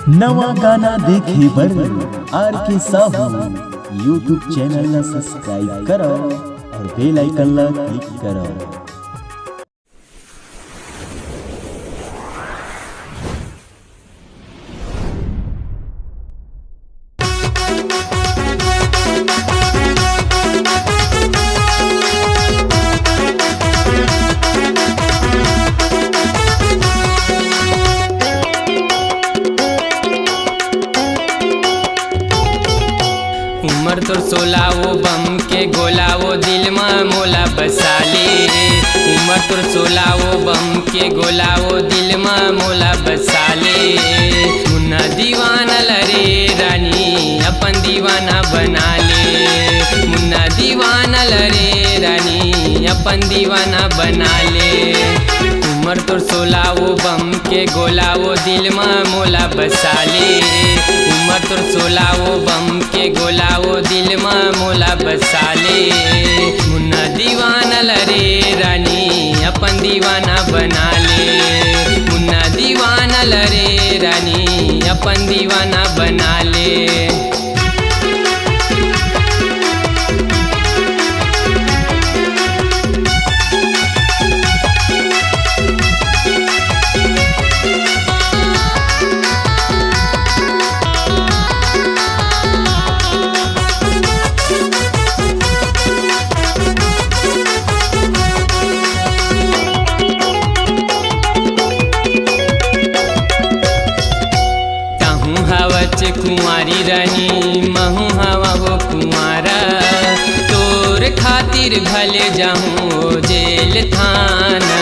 नवा गाना देखे बर आर के साहू यूट्यूब चैनल ला सब्सक्राइब करो और बेल आइकन ला क्लिक करो। उमर तोर 16 वो बम के गोला वो दिल में मोला बसाले। उमर तोर 16 वो बम के गोला वो दिल में मोला बसाले। मुन्ना दीवाना लरे रानी अपन दीवाना बना ले। मुन्ना दीवाना लरे रानी अपन दीवाना बना ले। उमर तोर 16 वो बम के गोला वो दिल में मोला बसाले। उमर तोर 16 वो बम के गोला वो दिल में मोला बसाले। मुन्ना दीवाना लरे रानी अपन दीवाना बना ले। मुन्ना दीवाना लरे रानी अपन दीवाना बना ले। कुंवारी रानी महू हवा वो कुंवारा। तोर खातिर भले जाऊँ जेल थाना।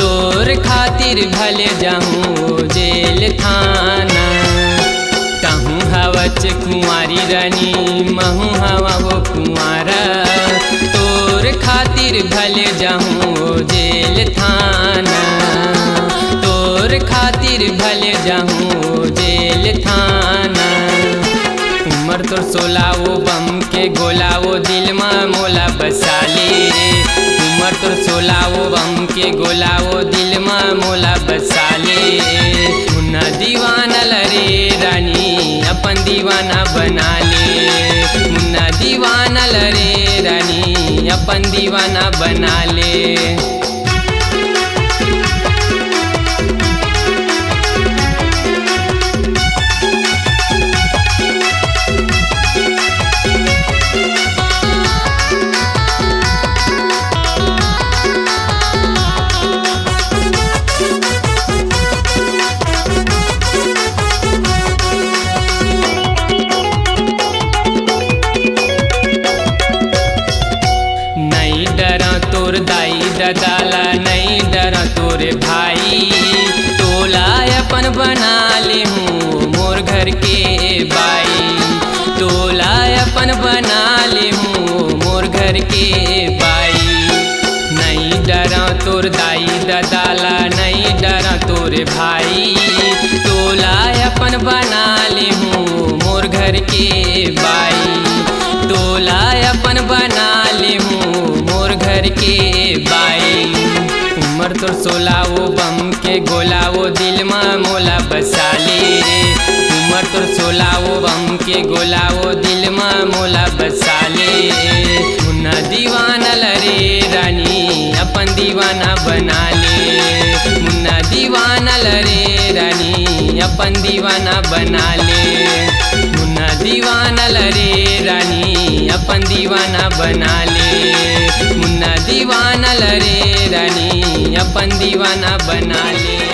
तोर खातिर भले जाऊँ जेल थाना। ताहूँ हवच कुंवारी रानी महू हवा वो कुंवारा। तोर खातिर भले जाऊँ जेल थाना। तोर खातिर भले जाऊँ जेल थाना। उमर तोर 16 वो बम के गोला वो दिल में मोला बसाले। उमर तोर 16 वो बम के गोला वो दिल में मोला बसाले। मुन्ना दीवाना लरे रानी अपन दीवाना बना ले। मुन्ना दीवाना लरे रानी अपन दीवाना बना ले। तोर दाई ददाला नहीं डरा तोरे भाई। तोला अपन बना ले हूँ मोर घर के बाई। तोला अपन बना ले हूँ मोर घर के बाई। नहीं डरा तोर दाई ददाला नहीं डरा तोरे भाई। तोला अपन बना ले हूँ मोर घर के बाई। तोला अपन बना ले हूँ मोर घर के बाई। उमर तोर 16 वो बम के गोला वो दिल में मोला बसाले। उमर तोर 16 वो बम के गोला वो दिल में मोला बसाले। मुन्ना दीवाना लरे रानी अपन दीवाना बना ले। मुन्ना दीवाना लरे रानी अपन दीवाना बना ले। मुन्ना दीवाना लरे रानी अपन दीवाना बना ले। मुन्ना दीवाना लरे रानी अपन दीवाना बना ले।